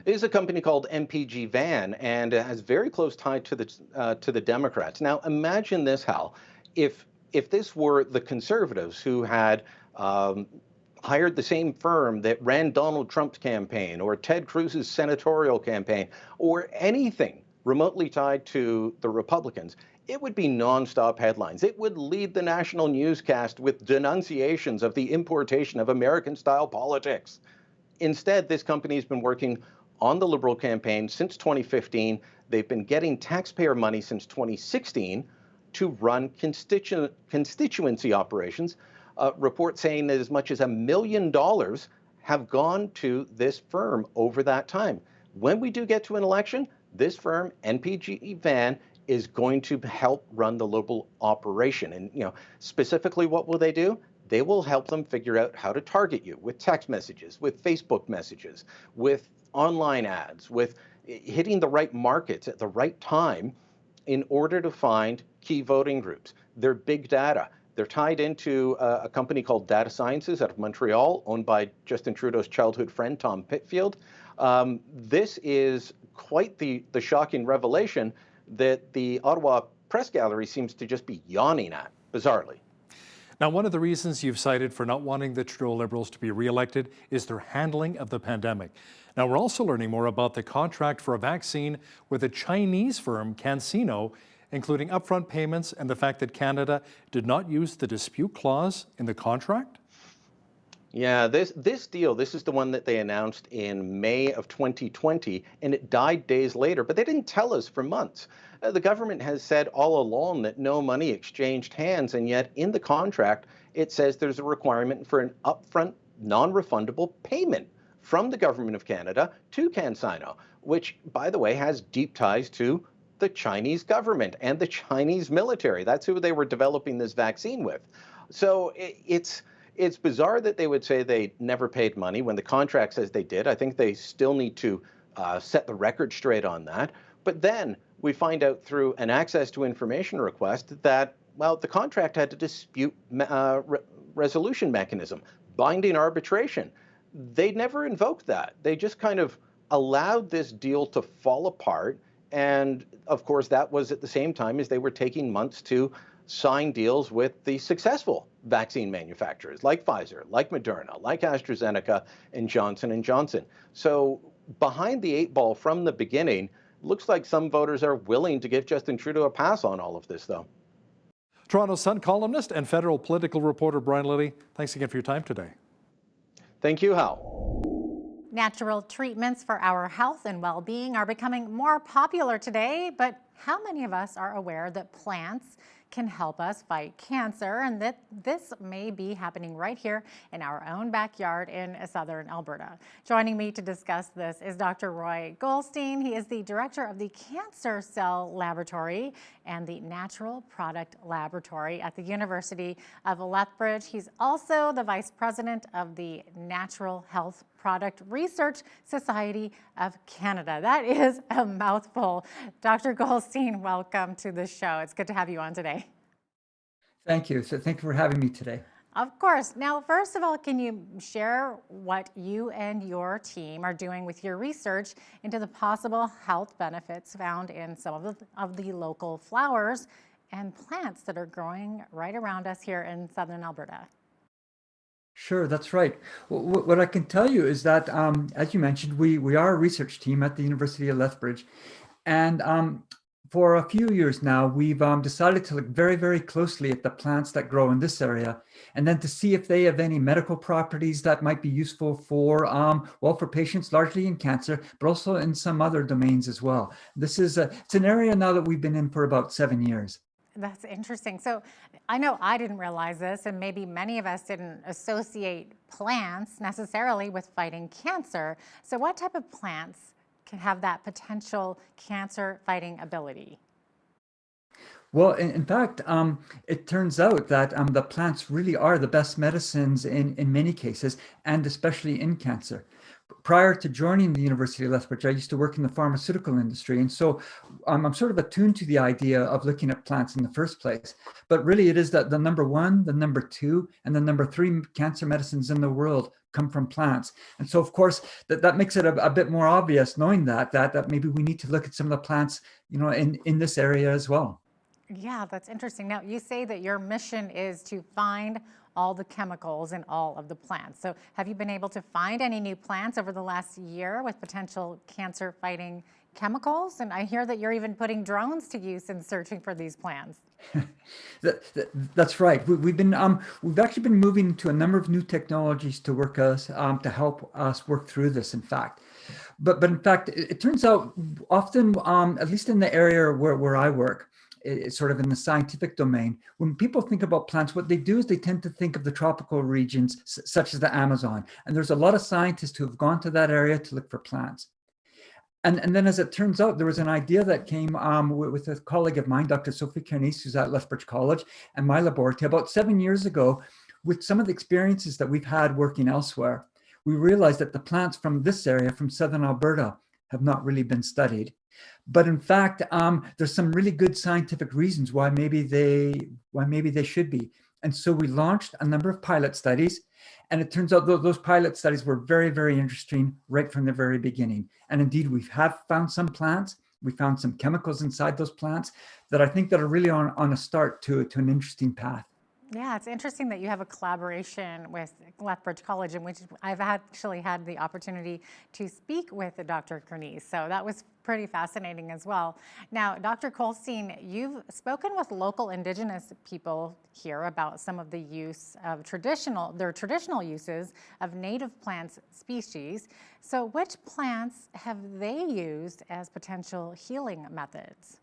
It is a company called MPG Van, and it has very close tie to the Democrats. Now, imagine this, Hal. If this were the Conservatives who had hired the same firm that ran Donald Trump's campaign or Ted Cruz's senatorial campaign or anything remotely tied to the Republicans, it would be nonstop headlines. It would lead the national newscast with denunciations of the importation of American-style politics. Instead, this company has been working on the Liberal campaign since 2015. They've been getting taxpayer money since 2016 to run constituency operations. Reports saying that as much as $1 million have gone to this firm over that time. When we do get to an election, this firm, NPG Van, is going to help run the Liberal operation. And specifically, what will they do? They will help them figure out how to target you with text messages, with Facebook messages, with online ads, with hitting the right markets at the right time in order to find key voting groups. They're big data. They're tied into a company called Data Sciences out of Montreal, owned by Justin Trudeau's childhood friend, Tom Pitfield. This is quite the shocking revelation that the Ottawa Press Gallery seems to just be yawning at, bizarrely. Now, one of the reasons you've cited for not wanting the Trudeau Liberals to be re-elected is their handling of the pandemic. Now, we're also learning more about the contract for a vaccine with a Chinese firm, CanSino, including upfront payments and the fact that Canada did not use the dispute clause in the contract? Yeah, this deal, this is the one that they announced in May of 2020, and it died days later, but they didn't tell us for months. The government has said all along that no money exchanged hands, and yet in the contract, it says there's a requirement for an upfront, non-refundable payment from the Government of Canada to CanSino, which, by the way, has deep ties to the Chinese government and the Chinese military. That's who they were developing this vaccine with. So it's bizarre that they would say they never paid money when the contract says they did. I think they still need to set the record straight on that. But then we find out through an access to information request that, well, the contract had a dispute resolution mechanism, binding arbitration. They never invoked that. They just kind of allowed this deal to fall apart. And of course, that was at the same time as they were taking months to sign deals with the successful vaccine manufacturers like Pfizer, like Moderna, like AstraZeneca, and Johnson & Johnson. So behind the eight ball from the beginning, looks like some voters are willing to give Justin Trudeau a pass on all of this, though. Toronto Sun columnist and federal political reporter Brian Lilly, thanks again for your time today. Thank you, Hal. Natural treatments for our health and well-being are becoming more popular today, but how many of us are aware that plants can help us fight cancer, and that this may be happening right here in our own backyard in southern Alberta? Joining me to discuss this is Dr. Roy Goldstein. He is the director of the Cancer Cell Laboratory and the Natural Product Laboratory at the University of Lethbridge. He's also the vice president of the Natural Health Product Research Society of Canada. That is a mouthful. Dr. Goldstein, welcome to the show. It's good to have you on today. Thank you. So thank you for having me today. Of course. Now, first of all, can you share what you and your team are doing with your research into the possible health benefits found in some of the local flowers and plants that are growing right around us here in southern Alberta? Sure, that's right. What I can tell you is that, as you mentioned, we are a research team at the University of Lethbridge. And for a few years now, we've decided to look very, very closely at the plants that grow in this area, and then to see if they have any medical properties that might be useful for, well, for patients largely in cancer, but also in some other domains as well. This is it's an area now that we've been in for about 7 years. That's interesting. So I know I didn't realize this, and maybe many of us didn't associate plants necessarily with fighting cancer. So what type of plants can have that potential cancer-fighting ability? Well, in fact, it turns out that the plants really are the best medicines in many cases, and especially in cancer. Prior to joining the University of Lethbridge, I used to work in the pharmaceutical industry. And so I'm sort of attuned to the idea of looking at plants in the first place. But really, it is that the number 1, the number 2, and the number 3 cancer medicines in the world come from plants. And so, of course, that makes it a bit more obvious, knowing that maybe we need to look at some of the plants, in this area as well. Yeah, that's interesting. Now, you say that your mission is to find all the chemicals in all of the plants. So have you been able to find any new plants over the last year with potential cancer-fighting chemicals, and I hear that you're even putting drones to use in searching for these plants. That's right. We've actually been moving to a number of new technologies to work us to help us work through this. In fact, but in fact, it turns out often, at least in the area where I work, it's sort of in the scientific domain. When people think about plants, what they do is they tend to think of the tropical regions, such as the Amazon. And there's a lot of scientists who have gone to that area to look for plants. And then, as it turns out, there was an idea that came with a colleague of mine, Dr. Sophie Kernice, who's at Lethbridge College, and my laboratory about 7 years ago. With some of the experiences that we've had working elsewhere, we realized that the plants from this area, from southern Alberta, have not really been studied. But in fact, there's some really good scientific reasons why maybe they should be. And so we launched a number of pilot studies. And it turns out those pilot studies were very, very interesting right from the very beginning. And indeed, we have found some plants. We found some chemicals inside those plants that I think that are really on a start to an interesting path. Yeah, it's interesting that you have a collaboration with Lethbridge College, in which I've actually had the opportunity to speak with Dr. Kernice. So that was pretty fascinating as well. Now, Dr. Colstein, you've spoken with local Indigenous people here about some of the use of their traditional uses of native plants species. So which plants have they used as potential healing methods?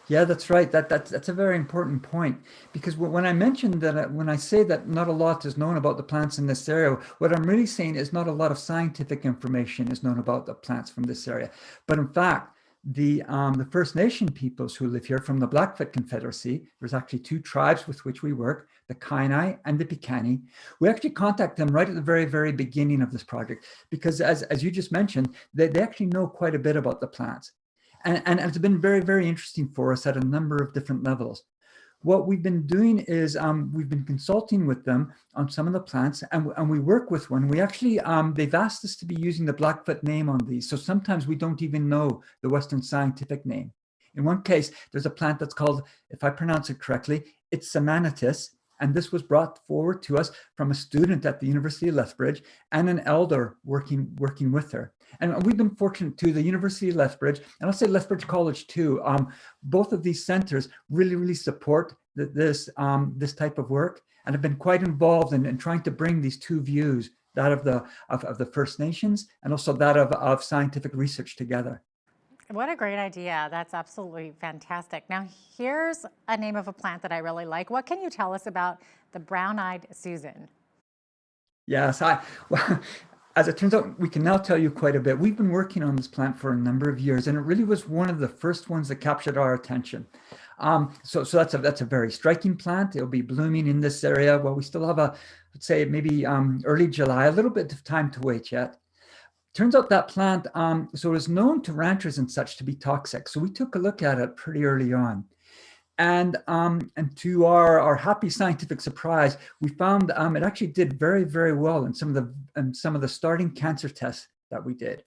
Yeah, that's right. That's a very important point, because when I mentioned that, when I say that not a lot is known about the plants in this area, what I'm really saying is not a lot of scientific information is known about the plants from this area. But in fact, the First Nation peoples who live here from the Blackfoot Confederacy, there's actually two tribes with which we work, the Kainai and the Piikani. We actually contact them right at the very, very beginning of this project, because as you just mentioned, they actually know quite a bit about the plants. And it's been very, very interesting for us at a number of different levels. What we've been doing is we've been consulting with them on some of the plants, and we work with one. We actually, they've asked us to be using the Blackfoot name on these. So sometimes we don't even know the Western scientific name. In one case, there's a plant that's called, if I pronounce it correctly, it's Samanitis. And this was brought forward to us from a student at the University of Lethbridge and an elder working with her. And we've been fortunate too, the University of Lethbridge, and I'll say Lethbridge College too, both of these centers really support this type of work, and have been quite involved in trying to bring these two views, that of the First Nations and also that of scientific research together. What a great idea. That's absolutely fantastic. Now, here's a name of a plant that I really like. What can you tell us about the brown-eyed Susan? Yes, well, as it turns out, we can now tell you quite a bit. We've been working on this plant for a number of years, and it really was one of the first ones that captured our attention. So that's a very striking plant. It'll be blooming in this area. Well, we still have let's say maybe early July, a little bit of time to wait yet. Turns out that plant, so it's known to ranchers and such to be toxic. So we took a look at it pretty early on. And to our happy scientific surprise, we found it actually did very, very well in some of the starting cancer tests that we did.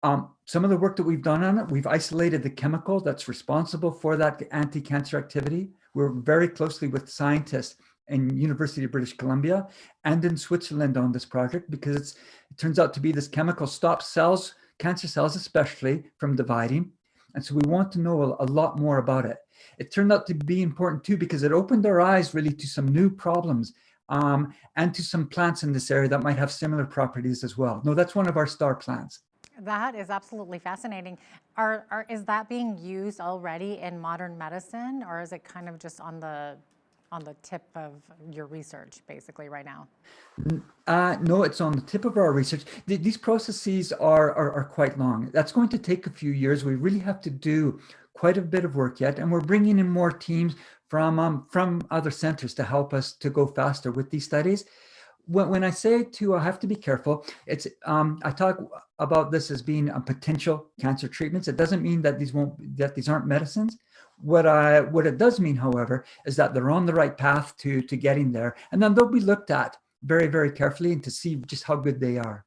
Some of the work that we've done on it, we've isolated the chemical that's responsible for that anti-cancer activity. We're very closely with scientists in University of British Columbia and in Switzerland on this project, because it turns out to be this chemical stops cells, cancer cells especially, from dividing. And so we want to know a lot more about it. It turned out to be important too, because it opened our eyes really to some new problems and to some plants in this area that might have similar properties as well. No, that's one of our star plants. That is absolutely fascinating. Is that being used already in modern medicine, or is it kind of just on the tip of your research basically right now? No, it's on the tip of our research. These processes are quite long. That's going to take a few years. We really have to do quite a bit of work yet, and we're bringing in more teams from other centers to help us to go faster with these studies. When I say I have to be careful. It's I talk about this as being potential cancer treatments. It doesn't mean that these aren't medicines. What it does mean, however, is that they're on the right path to getting there, and then they'll be looked at very, very carefully and to see just how good they are.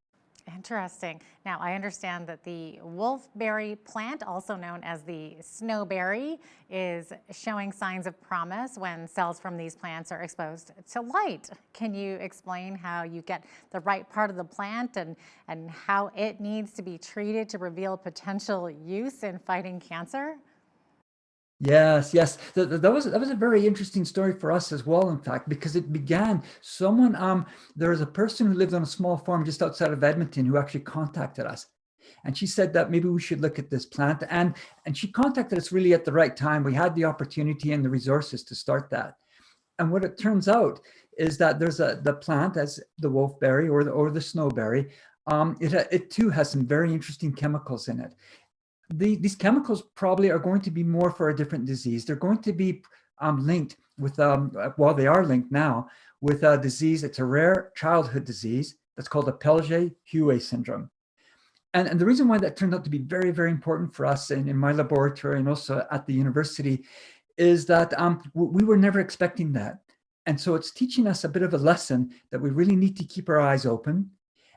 Interesting. Now, I understand that the wolfberry plant, also known as the snowberry, is showing signs of promise when cells from these plants are exposed to light. Can you explain how you get the right part of the plant and how it needs to be treated to reveal potential use in fighting cancer? Yes, yes. That was a very interesting story for us as well, in fact, because it began there was a person who lived on a small farm just outside of Edmonton who actually contacted us. And she said that maybe we should look at this plant. And she contacted us really at the right time. We had the opportunity and the resources to start that. And what it turns out is that there's the plant as the wolfberry or the snowberry. It too has some very interesting chemicals in it. These chemicals probably are going to be more for a different disease. They're going to be linked with, well, they are linked now with a disease. It's a rare childhood disease that's called a Pelge-Huet syndrome. And the reason why that turned out to be very, very important for us in my laboratory and also at the university is that we were never expecting that. And so it's teaching us a bit of a lesson that we really need to keep our eyes open,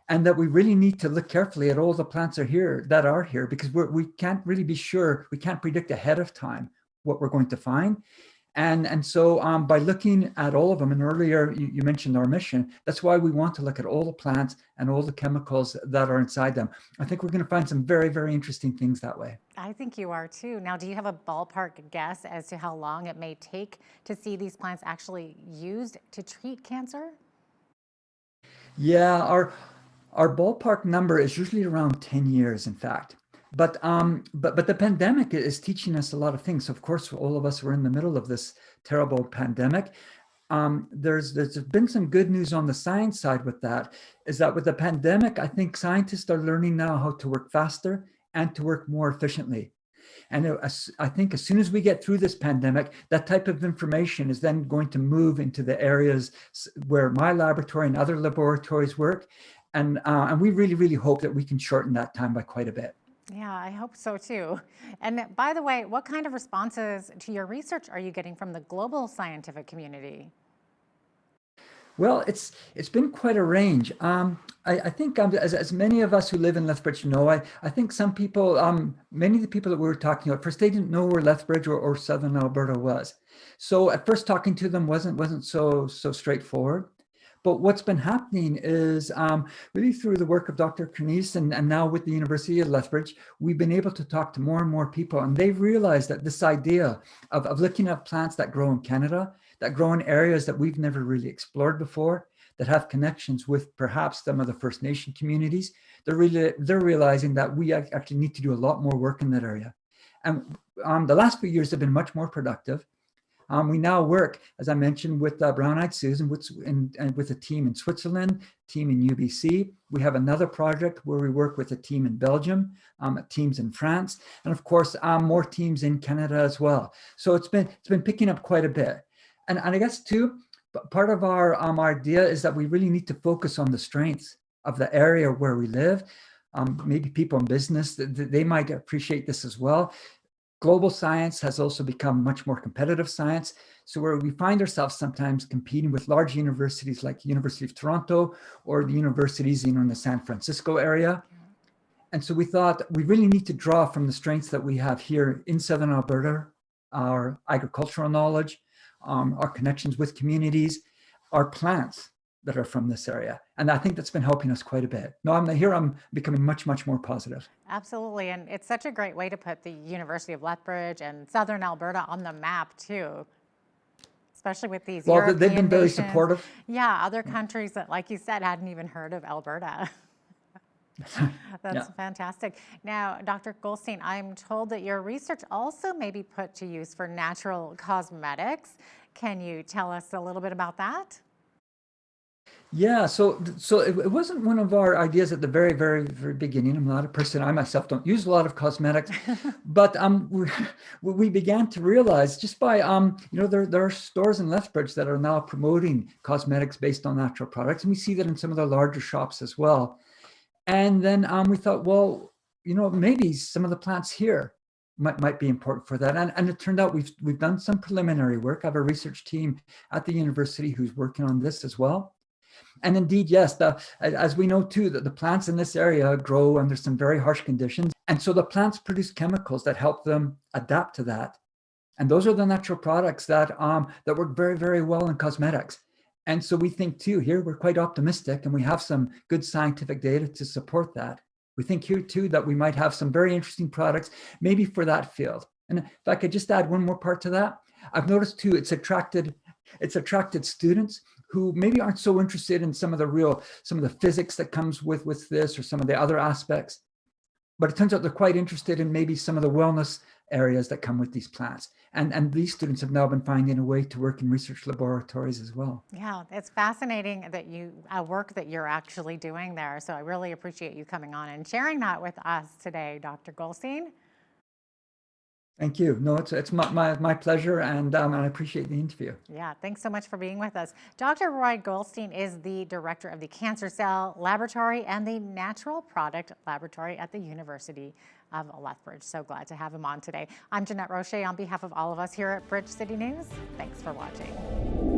and that we really need to look carefully at all the plants that are here, because we can't really be sure, we can't predict ahead of time what we're going to find. And so by looking at all of them, and earlier you mentioned our mission, that's why we want to look at all the plants and all the chemicals that are inside them. I think we're going to find some very, very interesting things that way. I think you are too. Now, do you have a ballpark guess as to how long it may take to see these plants actually used to treat cancer? Yeah, our ballpark number is usually around 10 years, in fact. But the pandemic is teaching us a lot of things. Of course, all of us were in the middle of this terrible pandemic. There's been some good news on the science side with that, is that with the pandemic, I think scientists are learning now how to work faster and to work more efficiently. And I think as soon as we get through this pandemic, that type of information is then going to move into the areas where my laboratory and other laboratories work. And we really, really hope that we can shorten that time by quite a bit. Yeah, I hope so too. And by the way, what kind of responses to your research are you getting from the global scientific community? Well, it's been quite a range. I think as many of us who live in Lethbridge know, I think some people, many of the people that we were talking about, first they didn't know where Lethbridge or Southern Alberta was. So at first talking to them wasn't so straightforward. But what's been happening is really through the work of Dr. Kernice and now with the University of Lethbridge, we've been able to talk to more and more people, and they've realized that this idea of looking at plants that grow in Canada, that grow in areas that we've never really explored before, that have connections with perhaps some of the First Nation communities, they're realizing that we actually need to do a lot more work in that area. And the last few years have been much more productive. We now work, as I mentioned, with Brown-Eyed Susan and with a team in Switzerland, team in UBC. We have another project where we work with a team in Belgium, teams in France, and of course, more teams in Canada as well. So it's been picking up quite a bit. And I guess too, part of our idea is that we really need to focus on the strengths of the area where we live. Maybe people in business, they might appreciate this as well. Global science has also become much more competitive science. So where we find ourselves sometimes competing with large universities like University of Toronto or the universities in the San Francisco area. And so we thought we really need to draw from the strengths that we have here in Southern Alberta, our agricultural knowledge, our connections with communities, our plants that are from this area. And I think that's been helping us quite a bit. Now I'm becoming much, much more positive. Absolutely. And it's such a great way to put the University of Lethbridge and Southern Alberta on the map too, especially with these European they've been very nations. supportive. Yeah, other countries that, like you said, hadn't even heard of Alberta. That's fantastic. Now, Dr. Goldstein, I'm told that your research also may be put to use for natural cosmetics. Can you tell us a little bit about that? Yeah, so it wasn't one of our ideas at the very, very, very beginning. I'm not a person, I myself don't use a lot of cosmetics, but we began to realize just by, there are stores in Lethbridge that are now promoting cosmetics based on natural products. And we see that in some of the larger shops as well. And then we thought, well, maybe some of the plants here might be important for that. And it turned out we've done some preliminary work. I have a research team at the university who's working on this as well. And indeed, yes, as we know too, that the plants in this area grow under some very harsh conditions. And so the plants produce chemicals that help them adapt to that. And those are the natural products that work very, very well in cosmetics. And so we think too, here we're quite optimistic and we have some good scientific data to support that. We think here too that we might have some very interesting products, maybe for that field. And if I could just add one more part to that, I've noticed too, it's attracted students who maybe aren't so interested in some of the physics that comes with this or some of the other aspects. But it turns out they're quite interested in maybe some of the wellness areas that come with these plants. And these students have now been finding a way to work in research laboratories as well. Yeah, it's fascinating that work that you're actually doing there. So I really appreciate you coming on and sharing that with us today, Dr. Goldstein. Thank you. No, it's my pleasure, and I appreciate the interview. Yeah, thanks so much for being with us. Dr. Roy Goldstein is the director of the Cancer Cell Laboratory and the Natural Product Laboratory at the University of Lethbridge. So glad to have him on today. I'm Jeanette Roche on behalf of all of us here at Bridge City News. Thanks for watching.